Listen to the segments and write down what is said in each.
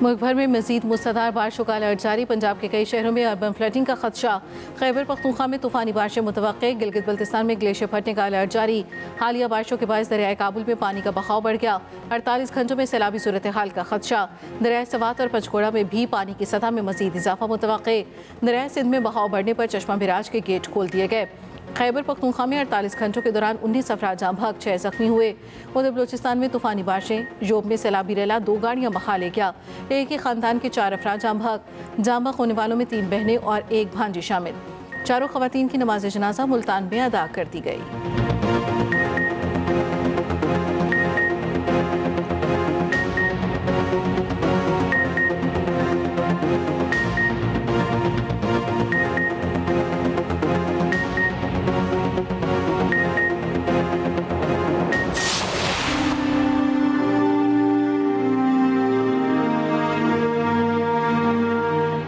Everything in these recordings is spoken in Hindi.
मुल्क भर में मजीद मुसलाधार बारिशों का अलर्ट जारी। पंजाब के कई शहरों में अर्बन फ्लडिंग का खदशा। खैबर पख्तूनख्वा में तूफानी बारिशें मुतवक्के। गिलगित बल्तिस्तान में ग्लेशियर फटने का अलर्ट जारी। हालिया बारिशों के बायस दरियाए काबुल में पानी का बहाव बढ़ गया। 48 घंटों में सैलाबी सूरत हाल का खदशा। दरियाए सवात और पंचकोड़ा में भी पानी की सतह में मजीद इजाफा मुतवक्के। दरियाए सिंध में बहाव बढ़ने पर चश्मा बिराज के गेट खोल दिए गए। खैबर पख्तूनख्वा में 48 घंटों के दौरान 19 अफराद जाम बहक, 6 जख्मी हुए। उधर बलूचिस्तान में तूफानी बारिशें। जोब में सैलाबी रेला 2 गाड़ियां बहा ले गया। एक ही खानदान के 4 अफराद जाम बहक होने वालों में 3 बहनें और 1 भांजी शामिल। चारों खवातीन की नमाज जनाजा मुल्तान में अदा कर दी गई।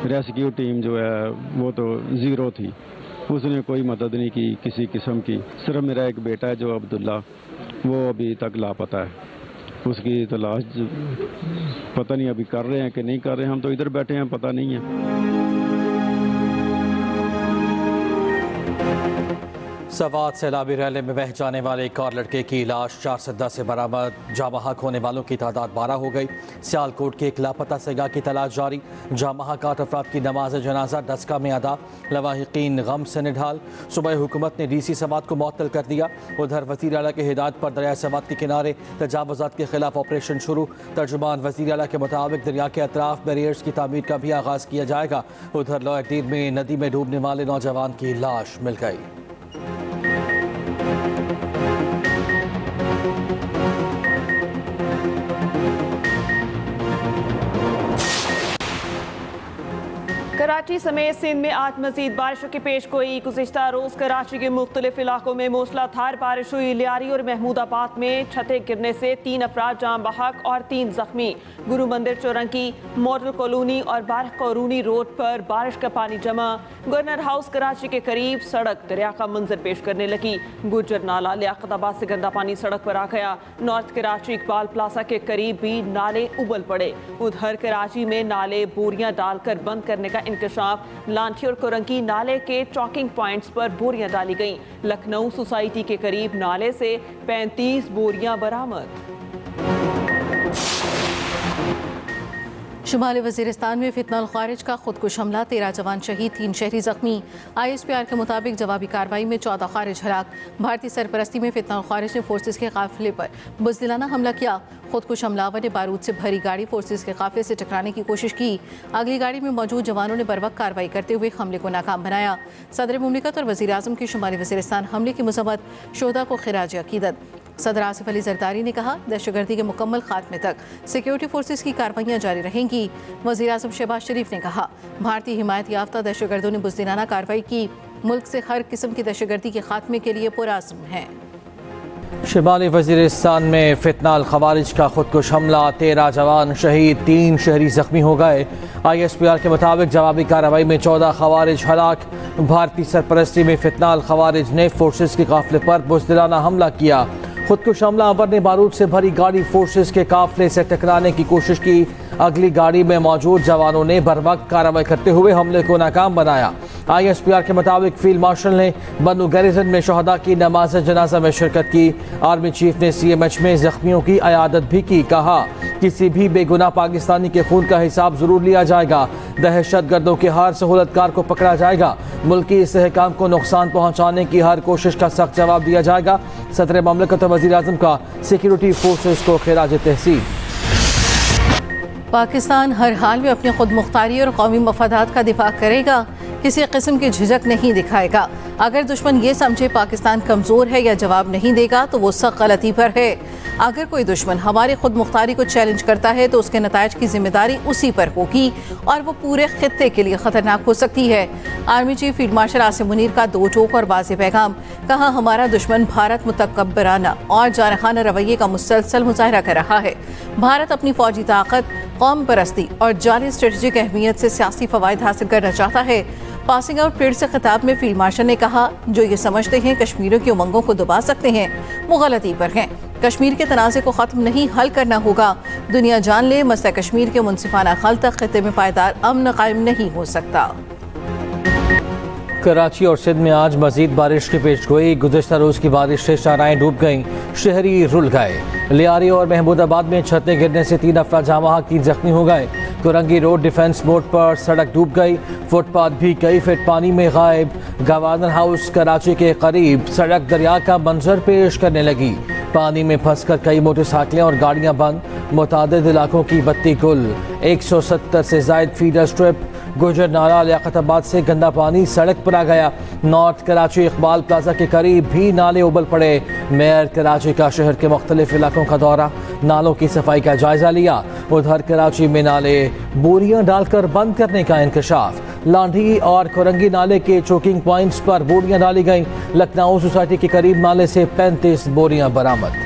रेस्क्यू टीम जो है वो तो ज़ीरो थी, उसने कोई मदद नहीं की किसी किस्म की। सिर्फ मेरा एक बेटा है जो अब्दुल्ला, वो अभी तक लापता है। उसकी तलाश पता नहीं अभी कर रहे हैं कि नहीं कर रहे हैं। हम तो इधर बैठे हैं, पता नहीं है। सवात सैलाबी रैली में बह जाने वाले एक और लड़के की लाश 4 सद्दा से बरामद। जाम बहक होने वालों की तादाद 12 हो गई। सियालकोट के एक लापता सगा की तलाश जारी। जाम बहक 8 अफराद की नमाज जनाजा डस्का में अदा। लवाहिकीन गम से निढाल। सुबह हुकूमत ने DC सवात को मुअत्तल कर दिया। उधर वज़ीर आला की हिदायत पर दरिया सवात के किनारे तजावुज़ात के खिलाफ ऑपरेशन शुरू। तर्जुमान वज़ीर आला के मुताबिक दरिया के अतराफ बैरियर्स की तामीर का भी आगाज़ किया जाएगा। उधर लॉयडीन में नदी में डूबने वाले नौजवान की लाश मिल गई। कराची समेत सिंध में आज मजीद बारिशों की पेश गोई। गुज़िश्ता रोज कराची के मुख्तलिफ इलाकों में मूसलाधार बारिश हुई। लियारी और महमूदाबाद में छतें गिरने से 3 अफराद जाम बहक और 3 जख्मी। गुरु मंदिर चौरंगी, मॉडल कॉलोनी और बारह कॉलोनी रोड पर बारिश का पानी जमा। गवर्नर हाउस कराची के करीब सड़क दरिया का मंजर पेश करने लगी। गुजर नाला लियाकताबाद से गंदा पानी सड़क पर आ गया। नॉर्थ कराची इकबाल प्लाजा के करीब भी नाले उबल पड़े। उधर कराची में नाले बोरियां डालकर बंद करने का इंकशाफ। लांठी और कोरंगी नाले के चॉकिंग पॉइंट्स पर बोरियां डाली गईं। लखनऊ सोसाइटी के करीब नाले से 35 बोरियां बरामद। शुमाली वज़ीरिस्तान में फितनल खारिज का खुदकुश हमला, 13 जवान शहीद, 3 शहरी जख्मी। ISPR के मुताबिक जवाबी कार्रवाई में 14 खारिज हलाक। भारतीय सरपरस्ती में फितनल खारिज ने फोर्सेस के काफिले पर बुज़दिलाना हमला किया। खुदकुश हमलावर ने बारूद से भरी गाड़ी फोर्सेस के काफिले से टकराने की कोशिश की। अगली गाड़ी में मौजूद जवानों ने बरवक्त कार्रवाई करते हुए हमले को नाकाम बनाया। सदर मुमलिकत और वज़ीर आज़म की शुमाली वज़ीरिस्तान हमले की मज़म्मत, शोहदा को खिराज अकीदत। सदर आसिफ अली जरदारी ने कहा, दहशतगर्दी के मुकम्मल खात्मे तक सिक्योरिटी फोर्सेस की कार्रवाइयाँ जारी रहेंगी। वज़ीर आज़म शहबाज शरीफ ने कहा, भारतीय हिमायत याफ्ता दहशतगर्दों ने बुज़दिलाना कार्रवाई की। मुल्क से हर किस्म की दहशतगर्दी के खात्मे के लिए पुरअज़्म है। शिमाली वज़ीरिस्तान में फितनाल खवारिज का खुदकुश हमला, 13 जवान शहीद, 3 शहरी जख्मी हो गए। ISPR के मुताबिक जवाबी कार्रवाई में 14 खवारिज हलाक। भारतीय सरपरस्ती में फितनाल खवारिज ने फोर्सेस के काफिले पर बुज़दिलाना हमला किया। खुदकुश हमलावर ने बारूद से भरी गाड़ी फोर्सेस के काफिले से टकराने की कोशिश की। अगली गाड़ी में मौजूद जवानों ने बरवक्त कार्रवाई करते हुए हमले को नाकाम बनाया। ISPR के मुताबिक फील्ड मार्शल ने बन्नू गैरिजन में शहदा की नमाज जनाजा में शिरकत की। आर्मी चीफ ने CMH में जख्मियों की अयादत भी की। कहा, किसी भी बेगुनाह पाकिस्तानी के खून का हिसाब जरूर लिया जाएगा। दहशतगर्दों के हर सहूलतकार को पकड़ा जाएगा। मुल्की इस्तेहकाम को नुकसान पहुँचाने की हर कोशिश का सख्त जवाब दिया जाएगा। सदर ममलकत और वज़ीर आज़म का सिक्योरिटी फोर्सेस को खिराज तहसीन। पाकिस्तान हर हाल में अपनी खुद मुख्तारी और कौमी मफादात का दिफा करेगा, किसी किस्म की झिझक नहीं दिखाएगा। अगर दुश्मन ये समझे पाकिस्तान कमज़ोर है या जवाब नहीं देगा तो वो सख्त गलती पर है। अगर कोई दुश्मन हमारी खुद मुख्तारी को चैलेंज करता है तो उसके नताइज की जिम्मेदारी उसी पर होगी और वो पूरे खित्ते के लिए ख़तरनाक हो सकती है। Army chief field marshal Asim Munir का दो टोक और वाज़ेह पैगाम। कहा, हमारा दुश्मन भारत मुतकब्बराना और जारखाना रवैये का मुसलसल मुजाहरा कर रहा है। भारत अपनी फौजी ताकत, कौम परस्ती और जाली स्ट्रेटजिक अहमियत से सियासी फ़वाइद हासिल करना चाहता है। पासिंग आउट परेड से खिताब में फील्ड मार्शल ने कहा, जो ये समझते हैं कश्मीरियों की उमंगों को दबा सकते हैं वो गलती पर हैं। कश्मीर के तनाज़े को ख़त्म नहीं हल करना होगा। दुनिया जान ले मसला कश्मीर के मुनसिफाना हल तक खिते में पायदार अमन कायम नहीं हो सकता। कराची और सिंध में आज मजीद बारिश की पेशगोई। गुज़श्ता रोज़ की बारिश से शाहराएं डूब गईं, शहरी रुल गए। लियारी और महमूदाबाद में छतें गिरने से 3 अफराद जाँ 3 जख्मी हो गए। कुरंगी रोड डिफेंस मोड पर सड़क डूब गई, फुटपाथ भी कई फीट पानी में गायब। गवर्नर हाउस कराची के करीब सड़क दरिया का मंजर पेश करने लगी। पानी में फंसकर कई मोटरसाइकिलें और गाड़ियां बंद, मुतादिद इलाकों की बत्ती गुल। 170 से जायद फीडर स्ट्रिप गुजर नाला लियाकताबाद से गंदा पानी सड़क पर आ गया। नॉर्थ कराची इकबाल प्लाजा के करीब भी नाले उबल पड़े। मेयर कराची का शहर के मुख्तलिफ इलाकों का दौरा, नालों की सफाई का जायजा लिया। उधर कराची में नाले बोरियां डालकर बंद करने का इंकशाफ। लांढी और कुरंगी नाले के चोकिंग पॉइंट्स पर बोरियां डाली गईं। लखनऊ सोसाइटी के करीब नाले से 35 बोरियां बरामद।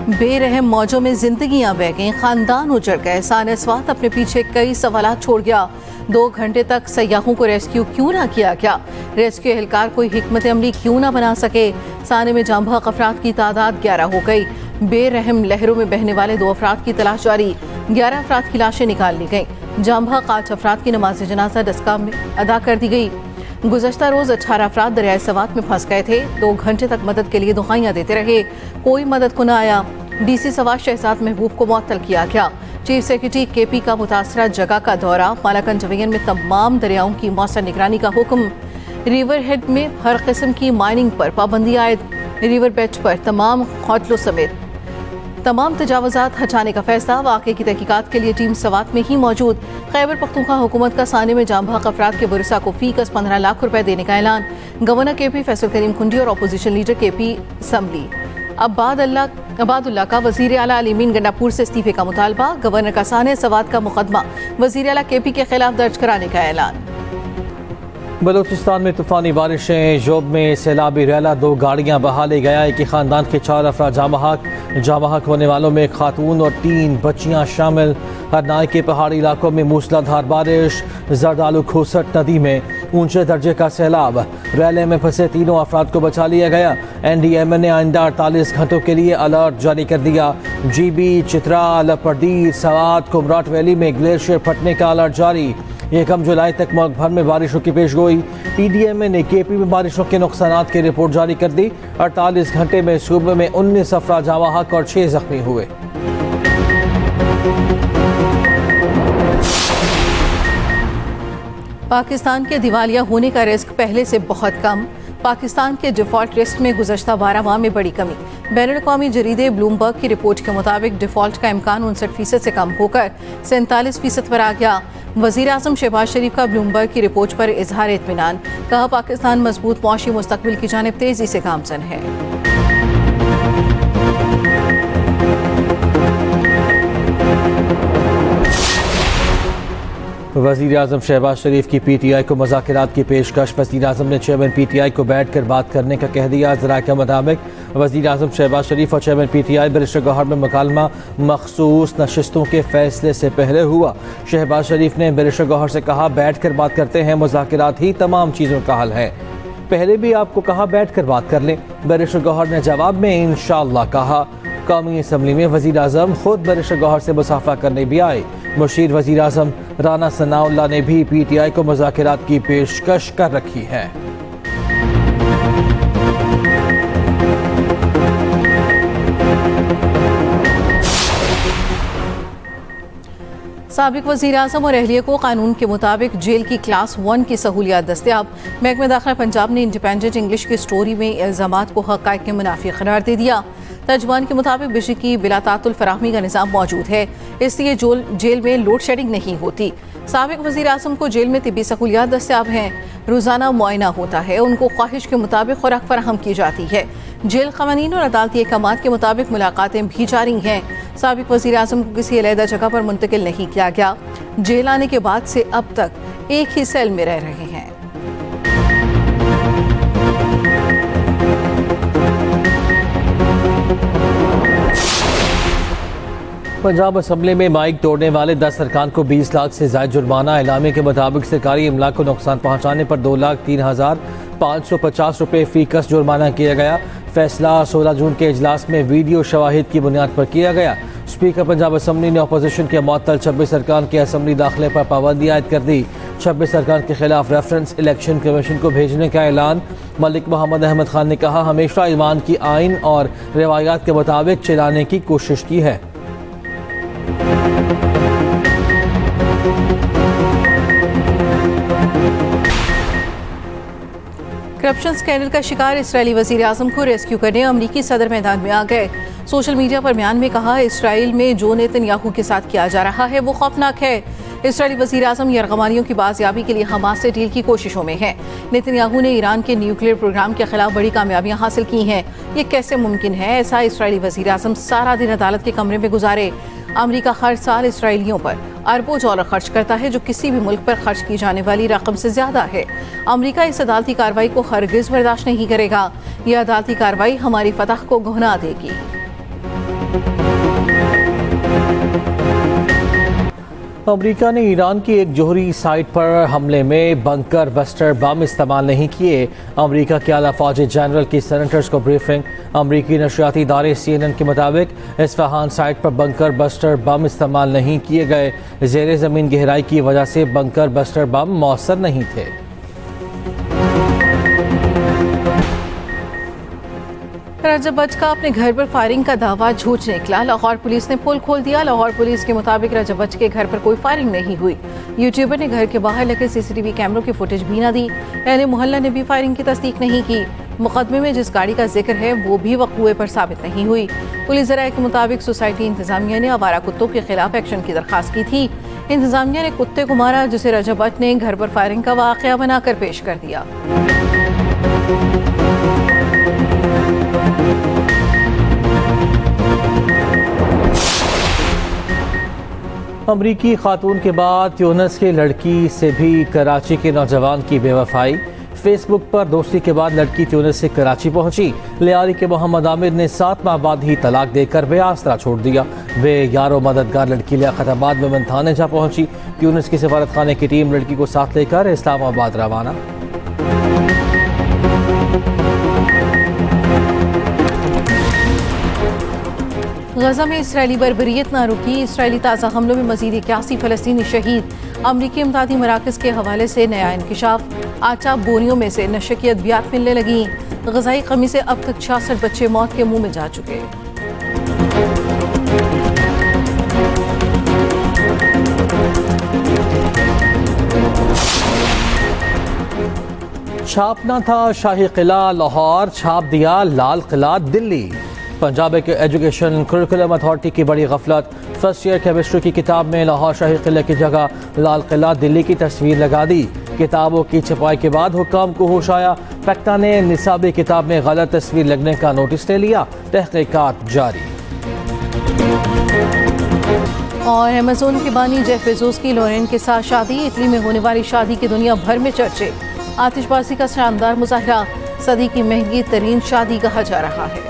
बेरहम मौजों में जिंदगियां बह गईं, खानदान उजड़ गए। सानस्वात अपने पीछे कई सवालात छोड़ गया। 2 घंटे तक सयाहों को रेस्क्यू क्यों ना किया गया? रेस्क्यू एहलकार कोई हिकमत अमली क्यों ना बना सके? साने में जाम बहक अफराद की तादाद 11 हो गई। बेरहम लहरों में बहने वाले 2 अफराद की तलाश जारी। 11 अफराद की लाशें निकाल ली गईं। जाम बहक 8 अफराद की नमाज जनाजा डस्काम में अदा कर दी गई। गुज़श्ता रोज़ 18 अफराद दरियाए सवात में फंस गए थे। 2 घंटे तक मदद के लिए दुआएं देते रहे, कोई मदद को न आया। DC सवात शहजाद महबूब को मुअत्तल किया गया। चीफ सेक्रेटरी KP का मुतासरा जगह का दौरा। मालाकन जवेयन में तमाम दरियाओं की मौसर निगरानी का हुक्म। रिवर हेड में हर किस्म की माइनिंग पर पाबंदी आयद। रिवर बेड पर तमाम होटलों समेत तमाम तजावुज़ात हटाने का फैसला। वाक़े की तहकीकात के लिए टीम सवात में ही मौजूद। खैबर पख्तूनख्वा हुकूमत का साने में जाम बहक अफराद के बुरसा को फीकस 15 लाख रुपए देने का ऐलान। गवर्नर KP फैसल करीम खुंडी और अपोजिशन लीडर KP असम्बली अबादुल्ला का वज़ीर आला अलीमीन गंडापुर से इस्तीफे का मुतालबा। गवर्नर का साने सवात का मुकदमा वज़ीर आला KP के खिलाफ दर्ज कराने का ऐलान। बलूचिस्तान में तूफानी बारिशें, जोब में सैलाबी रैला, 2 गाड़ियां बहा ले गया। एक ही खानदान के 4 अफराद जामहक होने वालों में खातून और 3 बच्चियां शामिल। हरनाई के पहाड़ी इलाकों में मूसलाधार बारिश। जरदालू खोसट नदी में ऊंचे दर्जे का सैलाब। रैले में फंसे 3 अफराद को बचा लिया गया। NDMA ने आइंदा 48 घंटों के लिए अलर्ट जारी कर दिया। GB, चित्राल, परदीर, सवात, कुमराट वैली में ग्लेशियर फटने का अलर्ट जारी। 1 जुलाई तक मुल्क भर में बारिशों की पेशगोई। PDMA ने KP में बारिशों के नुकसानात की रिपोर्ट जारी कर दी। 48 घंटे में सूबे में 19 अफराद जाँ और 6 जख्मी हुए। पाकिस्तान के दिवालिया होने का रिस्क पहले से बहुत कम। पाकिस्तान के डिफ़ॉल्ट लिस्ट में गुज़श्ता 12 माह में बड़ी कमी। बैनुल-अक़वामी जरीदे ब्लूमबर्ग की रिपोर्ट के मुताबिक डिफ़ॉल्ट का इम्कान 59% से कम होकर 47% पर आ गया। वज़ीर आज़म शहबाज शरीफ का ब्लूमबर्ग की रिपोर्ट पर इजहार इत्मीनान। कहा, पाकिस्तान मजबूत मुआशी मुस्तक़बिल की जानिब तेज़ी से गामज़न है। वज़ीर आज़म शहबाज शरीफ की PTI को मुज़ाकरात की पेशकश। वज़ीर आज़म ने चेयरमैन PTI को बैठ कर बात करने का कह दिया। ज़राए के मुताबिक वज़ीर आज़म शहबाज शरीफ और चेयरमैन PTI बैरिस्टर गौहर में मुकालमा मखसूस नशिस्तों के फैसले से पहले हुआ। शहबाज शरीफ ने बैरिस्टर गौहर से कहा, बैठ कर बात करते हैं, मुज़ाकरात ही तमाम चीज़ों का हल है। पहले भी आपको कहा बैठ कर बात कर लें। बैरिस्टर गौहर ने जवाब में इंशाअल्लाह कहा। कौमी असम्बली में वज़ीर आज़म खुद बैरिस्टर गौहर से मुसाफा करने भी आए। मुशीर वज़ीर आज़म राना सनाउल्लाह ने भी PTI को मुज़ाकरात की पेशकश कर रखी है। साबिक वज़ीर आज़म और अहलिया को कानून के मुताबिक जेल की क्लास 1 की सहूलियात दस्तियाब। महकमा दाखिला पंजाब ने इंडिपेंडेंट इंग्लिश की स्टोरी में इल्ज़ामात को हक़ाइक़ के मुनाफी करार दे दिया। तर्जुमान के मुताबिक बिजली की बिलातातुल फराहमी का निज़ाम मौजूद है, इसलिए जेल में लोड शेडिंग नहीं होती। साबिक वज़ीर आज़म को जेल में तिब्बी सहूलियात दस्तियाब हैं। रोज़ाना मुआयना होता है, उनको ख्वाहिश के मुताबिक खुराक फराहम की जाती है। जेल क़वानीन और अदालती अहकामात के मुताबिक मुलाकातें भी जारी हैं। साबिक वज़ीर आज़म को किसी अलहदा जगह पर मुंतकिल नहीं किया गया। जेल आने के बाद से अब तक एक ही सेल में रह रहे हैं। पंजाब असम्बली में माइक तोड़ने वाले 10 अरकान को 20 लाख से ज़ायद जुर्माना। एलामे के मुताबिक सरकारी इमलाक को नुकसान पहुँचाने पर 2,03,550 रुपये फीकस जुर्माना किया गया। फैसला 16 जून के इजलास में वीडियो शवाहिद की बुनियाद पर किया गया। स्पीकर पंजाब असम्बली ने अपोजिशन के मुअत्तल 26 अरकान के असम्बली दाखिले पर पाबंदी आयद कर दी। 26 अरकान के खिलाफ रेफरेंस इलेक्शन कमीशन को भेजने का ऐलान। मलिक मोहम्मद अहमद खान ने कहा, हमेशा ईमान की आइन और रिवायात के मुताबिक चलाने की कोशिश की है। करप्शन स्कैंडल का शिकार इसराइली वज़ीर आज़म को रेस्क्यू करने अमरीकी सदर मैदान में आ गए। सोशल मीडिया पर बयान में कहा, इसराइल में जो नेतन्याहू के साथ किया जा रहा है वो खौफनाक है। इसराइली वज़ीर आज़म यरगमानियों की बाजियाबी के लिए हमास से डील की कोशिशों में है। नेतन्याहू ने ईरान के न्यूक्लियर प्रोग्राम के खिलाफ बड़ी कामयाबियां हासिल की हैं। ये कैसे मुमकिन है? ऐसा इसराइली वज़ीर आज़म सारा दिन अदालत के कमरे में गुजारे। अमरीका हर साल इसराइलियों पर अरबों डॉलर खर्च करता है, जो किसी भी मुल्क पर खर्च की जाने वाली रकम से ज्यादा है। अमरीका इस अदालती कार्रवाई को हरगिज बर्दाश्त नहीं करेगा। यह अदालती कार्रवाई हमारी फतह को गुहना देगी। अमरीका ने ईरान की एक जोहरी साइट पर हमले में बंकर बस्टर बम इस्तेमाल नहीं किए। अमरीका के आला फौजी जनरल की सेनेटर्स को ब्रीफिंग। अमरीकी नशरियाती इदारे CNN के मुताबिक इस्फहान साइट पर बंकर बस्टर बम इस्तेमाल नहीं किए गए। ज़ेरे ज़मीन गहराई की वजह से बंकर बस्टर बम मौसर नहीं थे। रजब बट का अपने घर पर फायरिंग का दावा झूठ निकला। लाहौर पुलिस ने पोल खोल दिया। लाहौर पुलिस के मुताबिक रजब बट के घर पर कोई फायरिंग नहीं हुई। यूट्यूबर ने घर के बाहर लगे CCTV कैमरों की फुटेज भी न दी। अहले मोहल्ला ने भी फायरिंग की तस्दीक नहीं की। मुकदमे में जिस गाड़ी का जिक्र है वो भी वक़ूए पर साबित नहीं हुई। पुलिस ज़राए के मुताबिक सोसाइटी इंतजामिया ने आवारा कुत्तों के खिलाफ एक्शन की दरख्वास्त की थी। इंतजामिया ने कुत्ते को मारा, जिसे रजब बट ने घर पर फायरिंग का वाक़या बनाकर पेश कर दिया। अमरीकी खातून के बाद ट्यूनिस की लड़की से भी कराची के नौजवान की बेवफाई। फेसबुक पर दोस्ती के बाद लड़की ट्यूनिस से कराची पहुंची। लियारी के मोहम्मद आमिर ने 7 माह बाद ही तलाक देकर बेआसरा छोड़ दिया। वे यारो मददगार लड़की लियाकताबाद में थाने जा पहुंची। ट्यूनिस की सफारत खाने की टीम लड़की को साथ लेकर इस्लामाबाद रवाना। गजा में इसराइली बर्बरियत ना रुकी। इसराइली ताज़ा हमलों में मजीद 81 फ़लस्तीनी शहीद। अमरीकी इमदादी मराकज़ के हवाले से नया इंकिशाफ। आटा बोरियों में से नशे की अद्वियात मिलने लगी। गजाई कमी से अब तक 66 बच्चे मौत के मुंह में जा चुके। छापना था शाही किला लाहौर, छाप दिया Lal Qila Delhi. Punjab education curriculum authority की बड़ी गफलत। फर्स्ट ईयर केमिस्ट्री की किताब में लाहौर शाही किले की जगह लाल किला दिल्ली की तस्वीर लगा दी। किताबों की छपाई के बाद हुक्काम को होश आया। पैक्टा ने निसाबी किताब में गलत तस्वीर लगने का नोटिस ले लिया। तहकीकात जारी। और अमेज़न के बानी जेफ बेज़ोस की लॉरेन के साथ शादी। इटली में होने वाली शादी की दुनिया भर में चर्चे। आतिशबाजी का शानदार मुजाहरा। सदी की महंगी तरीन शादी कहा जा रहा है।